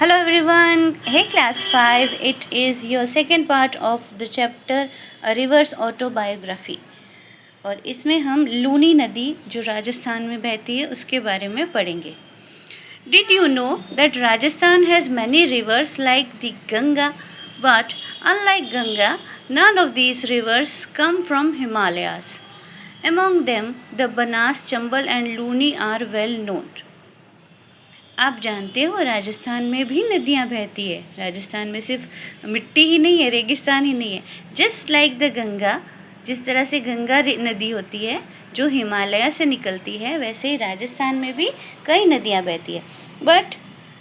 Hello everyone. Hey class 5. It is your second part of the chapter A River's Autobiography. और इसमें हम लूनी नदी जो राजस्थान में बहती है उसके बारे में पढ़ेंगे. Did you know that Rajasthan has many rivers like the Ganga, but unlike Ganga, none of these rivers come from Himalayas. Among them, the Banas, Chambal and Luni are well known. आप जानते हो राजस्थान में भी नदियाँ बहती है. राजस्थान में सिर्फ मिट्टी ही नहीं है, रेगिस्तान ही नहीं है. जस्ट लाइक द गंगा, जिस तरह से गंगा नदी होती है जो हिमालय से निकलती है, वैसे ही राजस्थान में भी कई नदियाँ बहती है. But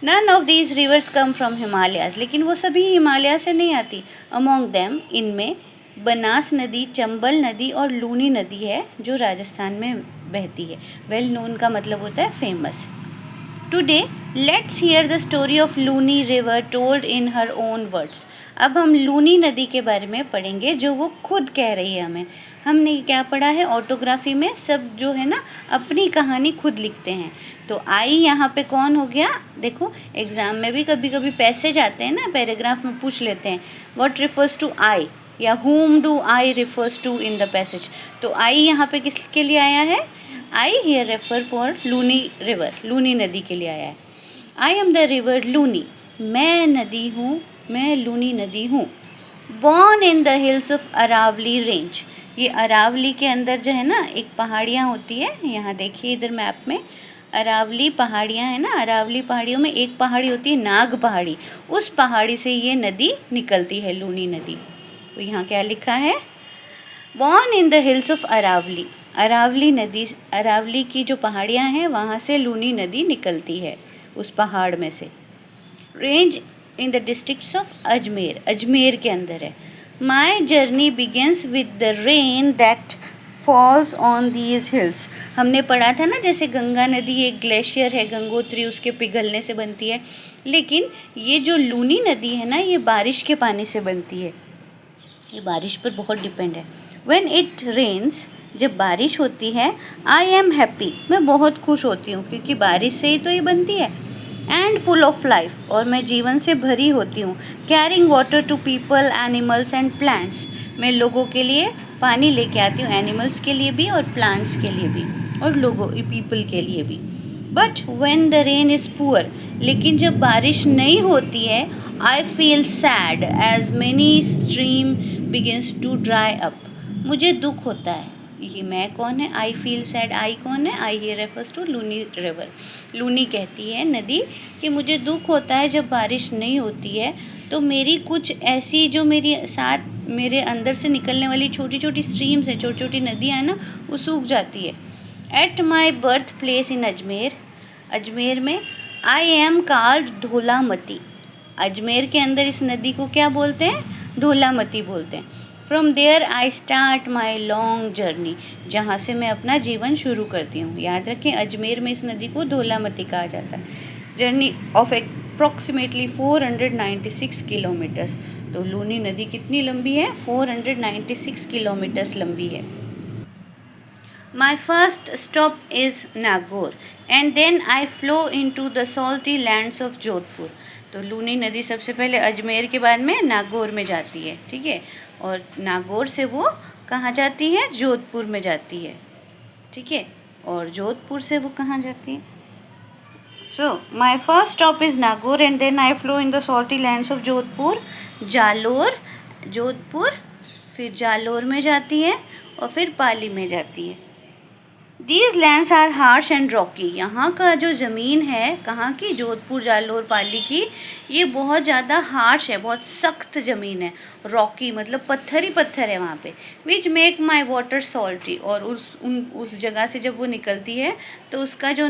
none of these rivers come from Himalayas, लेकिन वो सभी हिमालय से नहीं आती. अमोंग देम, इनमें बनास नदी, चंबल नदी और लूनी नदी है जो राजस्थान में बहती है. वेल नोन का मतलब होता है famous. Today, let's hear the story of Luni River told in her own words. अब हम लूनी नदी के बारे में पढ़ेंगे जो वो खुद कह रही है हमें. हमने क्या पढ़ा है ऑटोग्राफी में, सब जो है ना अपनी कहानी खुद लिखते हैं. तो आई यहाँ पे कौन हो गया. देखो एग्ज़ाम में भी कभी कभी पैसेज आते हैं ना, पैराग्राफ में पूछ लेते हैं व्हाट रिफर्स टू आई या whom do I refers to in the passage. तो आई यहाँ पे किसके लिए आया है. I here refer for Luni river, Luni नदी के लिए आया है. I am the river Luni, मैं नदी हूँ, मैं लूनी नदी हूँ. Born in the hills of Aravalli range, ये अरावली के अंदर जो है ना एक पहाड़ियाँ होती है. यहाँ देखिए इधर मैप में अरावली पहाड़ियाँ है ना. अरावली पहाड़ियों में एक पहाड़ी होती है नाग पहाड़ी, उस पहाड़ी से ये नदी निकलती है लूनी नदी. तो यहाँ क्या लिखा है, born in the hills of Aravalli. Aravalli नदी, अरावली की जो पहाड़ियाँ हैं वहाँ से लूनी नदी निकलती है उस पहाड़ में से. Range in the districts of Ajmer, Ajmer के अंदर है. My journey begins with the rain that falls on these hills. हमने पढ़ा था ना जैसे गंगा नदी एक ग्लेशियर है, गंगोत्री, उसके पिघलने से बनती है. लेकिन ये जो लूनी नदी है ना ये बारिश के पानी से बनती है, ये बारिश पर बहुत डिपेंड है. When it rains, जब बारिश होती है, I am happy, मैं बहुत खुश होती हूँ क्योंकि बारिश से ही तो ये बनती है. And full of life, और मैं जीवन से भरी होती हूँ. Carrying water to people, animals and plants, मैं लोगों के लिए पानी लेके आती हूँ, एनिमल्स के लिए भी और प्लांट्स के लिए भी और लोगों पीपल के लिए भी. But when the rain is poor, लेकिन जब बारिश नहीं होती है, I feel sad as many stream begins to dry up. मुझे दुख होता है. ये मैं कौन है, आई फील सैड, आई कौन है, I here refers to Luni river. Luni कहती है नदी कि मुझे दुख होता है जब बारिश नहीं होती है, तो मेरी कुछ ऐसी जो मेरी साथ मेरे अंदर से निकलने वाली छोटी छोटी स्ट्रीम्स हैं, छोटी छोटी नदियाँ हैं ना, वो सूख जाती है. At my birth place in Ajmer, Ajmer में आई एम कॉल्ड धोलामती. अजमेर के अंदर इस नदी को क्या बोलते हैं, धोलामती बोलते हैं. From there I start my long journey, जहाँ से मैं अपना जीवन शुरू करती हूँ. याद रखें अजमेर में इस नदी को धोलामती कहा जाता है. Journey of approximately 496 kilometres. तो लूनी नदी कितनी लंबी है, 496 किलोमीटर्स लंबी है. My first stop is Nagore and then I flow into the salty lands of Jodhpur. तो लूनी नदी सबसे पहले अजमेर के बाद में नागौर में जाती है, ठीक है. और नागौर से वो कहाँ जाती है, जोधपुर में जाती है, ठीक है. और जोधपुर से वो कहाँ जाती है. So my first stop is Nagaur and then I flow in the salty lands of Jodhpur. Jalore, Jodhpur, फिर जालोर में जाती है और फिर पाली में जाती है. These lands are harsh and rocky. यहाँ का जो ज़मीन है, कहाँ की, जोधपुर, जालोर, पाली की, ये बहुत ज़्यादा हार्श है, बहुत सख्त ज़मीन है. रॉकी मतलब पत्थर ही पत्थर है वहाँ पे. Which make my water salty, और उस जगह से जब वो निकलती है तो उसका जो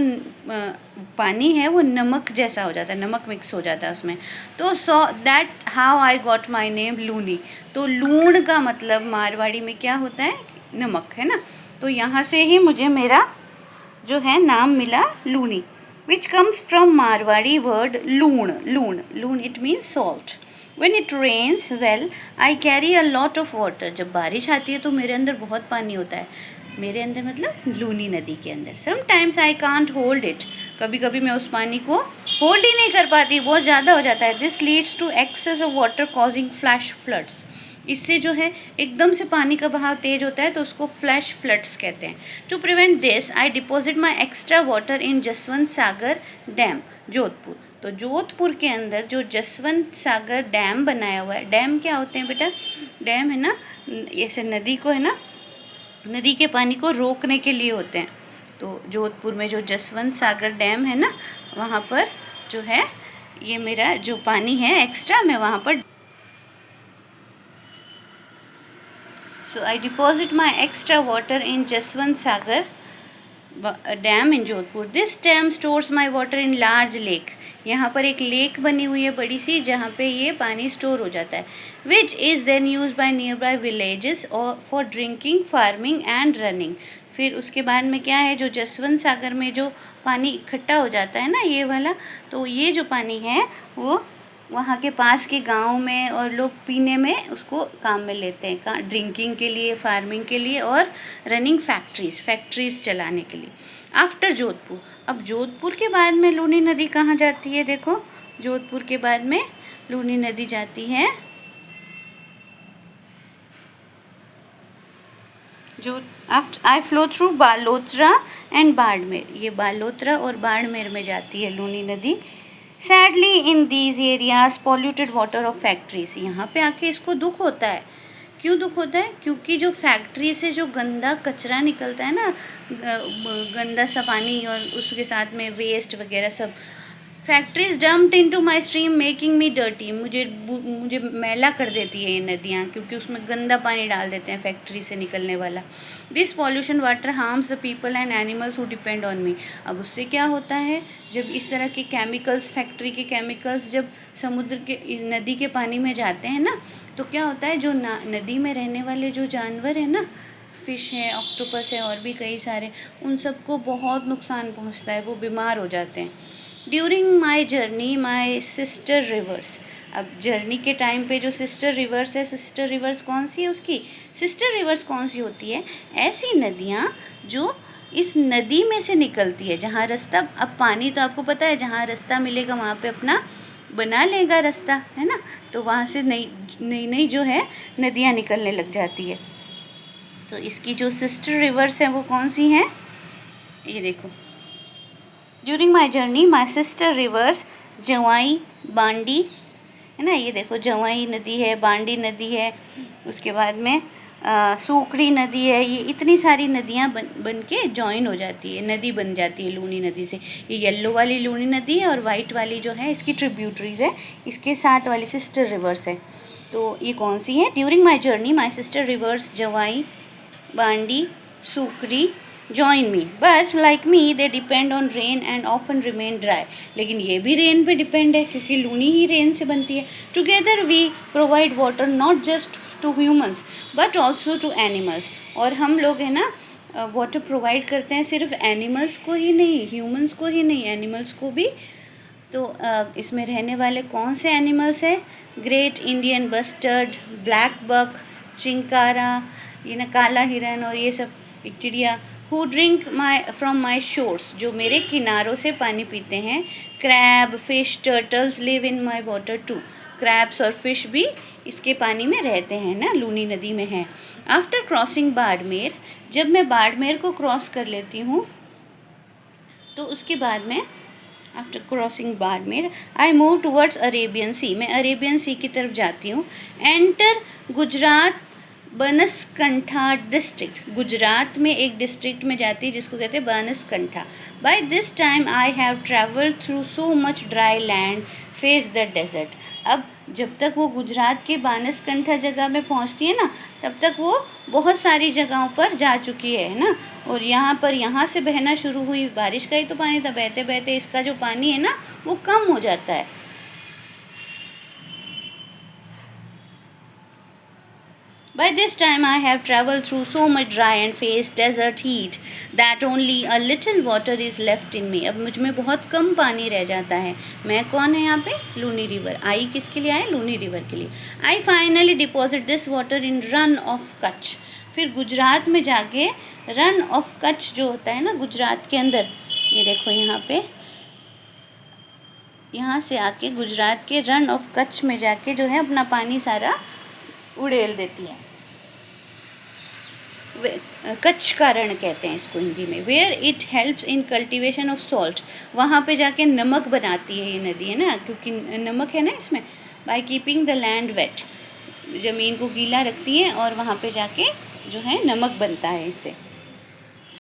पानी है वो नमक जैसा हो जाता है, नमक मिक्स हो जाता है उसमें. तो so that how I got my name Luni. तो लूण का मतलब मारवाड़ी में क्या होता है, नमक, है ना. तो यहाँ से ही मुझे मेरा जो है नाम मिला Luni. Which comes from Marwari word Lun. Lun, Lun it means salt. When it rains, well I carry a lot of water. जब बारिश आती है तो मेरे अंदर बहुत पानी होता है. मेरे अंदर मतलब लूनी नदी के अंदर। Sometimes I can't hold it, कभी कभी मैं उस पानी को होल्ड ही नहीं कर पाती, बहुत ज़्यादा हो जाता है। This leads to excess of water causing flash floods, इससे जो है एकदम से पानी का बहाव तेज होता है तो उसको फ्लैश फ्लड्स कहते हैं। To prevent this I deposit my extra water in Jaswant Sagar dam Jodhpur. तो जोधपुर के अंदर जो जसवंत सागर डैम बनाया हुआ है, डैम क्या होते हैं बेटा, डैम है ना, ऐसे नदी को है ना, नदी के पानी को रोकने के लिए होते हैं। तो जोधपुर में जो जसवंत सागर डैम है ना, वहाँ पर जो है ये मेरा जो पानी है एक्स्ट्रा, मैं वहाँ पर So I deposit my extra water in Jaswant Sagar dam in Jodhpur. This dam stores my water in large lake. यहाँ पर एक लेक बनी हुई है बड़ी सी, जहाँ पे ये पानी स्टोर हो जाता है। Which is then used by nearby villages or for drinking, farming and running. फिर उसके बाद में क्या है, जो जसवंत सागर में जो पानी इकट्ठा हो जाता है ना ये वाला, तो ये जो पानी है वो वहाँ के पास के गांव में और लोग पीने में उसको काम में लेते हैं, ड्रिंकिंग के लिए, फार्मिंग के लिए और रनिंग फैक्ट्रीज चलाने के लिए। आफ्टर जोधपुर, अब जोधपुर के बाद में लूनी नदी कहाँ जाती है, देखो जोधपुर के बाद में लूनी नदी जाती है जो after I flow through Balotra and Barmer, ये बालोतरा और बाड़मेर में जाती है लूनी नदी। Sadly in these areas polluted water of factories, यहाँ पे आके इसको दुख होता है। क्यों दुख होता है, क्योंकि जो फैक्ट्री से जो गंदा कचरा निकलता है ना, गंदा सा पानी और उसके साथ में वेस्ट वगैरह सब, factories dumped into my stream making me dirty, मुझे मैला कर देती है ये नदियाँ, क्योंकि उसमें गंदा पानी डाल देते हैं फैक्ट्री से निकलने वाला। This pollution water harms the people and animals who depend on me. अब उससे क्या होता है, जब इस तरह के केमिकल्स, फैक्ट्री के केमिकल्स जब समुद्र के नदी के पानी में जाते हैं ना, तो क्या होता है, जो नदी में रहने वाले जो जानवर हैं ना, फिश है, ऑक्टोपस है और भी कई सारे, उन सबको बहुत नुकसान पहुँचता है, वो बीमार हो जाते हैं। During my journey my sister reverse, अब जर्नी के टाइम पे जो सिस्टर रिवर्स है, सिस्टर रिवर्स कौन सी है उसकी, सिस्टर रिवर्स कौन सी होती है, ऐसी नदियाँ जो इस नदी में से निकलती है, जहाँ रास्ता, अब पानी तो आपको पता है जहाँ रास्ता मिलेगा वहाँ पे अपना बना लेगा रास्ता, है ना, तो वहाँ से नई जो है नदियाँ निकलने लग जाती है। तो इसकी जो सिस्टर रिवर्स हैं वो कौन सी हैं, ये देखो। During my journey my sister rivers Jawai, Bandi, है ना, ये देखो जवाई नदी है, बांडी नदी है, उसके बाद में सूकड़ी नदी है, ये इतनी सारी नदियाँ बन के जॉइन हो जाती है, नदी बन जाती है लूनी नदी से। ये येलो वाली लूनी नदी है और वाइट वाली जो है इसकी ट्रिब्यूटरीज है, इसके साथ वाली सिस्टर रिवर्स है। तो ये कौन सी है, during my journey my sister rivers Jawai, Bandi, Sukdi join me, but like me they depend on rain and often remain dry, लेकिन ये भी रेन पे डिपेंड है क्योंकि लूनी ही रेन से बनती है। Together we provide water not just to humans but also to animals, और हम लोग है ना वाटर प्रोवाइड करते हैं सिर्फ एनिमल्स को ही नहीं, ह्यूमंस को ही नहीं, एनिमल्स को भी। तो इसमें रहने वाले कौन से एनिमल्स हैं, great Indian bustard, black buck, chinkara, ये ना काला हिरन और ये सब चिड़िया, who drink from my shores, जो मेरे किनारों से पानी पीते हैं। Crab, fish, turtles live in my water too, crabs और फिश भी इसके पानी में रहते हैं ना, लूनी नदी में है। आफ्टर क्रॉसिंग बाड़मेर, जब मैं बाड़मेर को क्रॉस कर लेती हूँ तो उसके बाद में after crossing Barmer I move towards Arabian sea, मैं अरेबियन सी की तरफ जाती हूँ। एंटर गुजरात बनसकंठा डिस्ट्रिक्ट, गुजरात में एक डिस्ट्रिक्ट में जाती है जिसको कहते हैं Banaskantha. By this time I have travelled through so much dry land, face the desert. अब जब तक वो गुजरात के बनसकंठा जगह में पहुंचती है ना, तब तक वो बहुत सारी जगहों पर जा चुकी है ना, और यहाँ से बहना शुरू हुई, बारिश का ही तो पानी था, बहते बहते इसका जो पानी है ना वो कम हो जाता है। By this time I have travelled through so much dry and faced desert heat that only a little water is left in me. अब मुझ में बहुत कम पानी रह जाता है. मैं कौन है यहाँ पे? लूनी रिवर. आई किसके लिए आए? लूनी रिवर के लिए. I finally deposit this water in run of Kutch. फिर गुजरात में जाके रन ऑफ कच्छ जो होता है ना गुजरात के अंदर, ये देखो यहाँ पे, यहाँ से आके गुजरात के रन ऑफ कच्छ में जाके जो है अपना पानी सारा उड़ेल देती है. कच्छ का रण कहते हैं इसको हिंदी में. Where it helps in cultivation of salt. वहाँ पे जाके नमक बनाती है ये नदी, है ना, क्योंकि नमक है ना इसमें. By keeping the land wet, ज़मीन को गीला रखती है और वहाँ पे जाके जो है नमक बनता है इससे.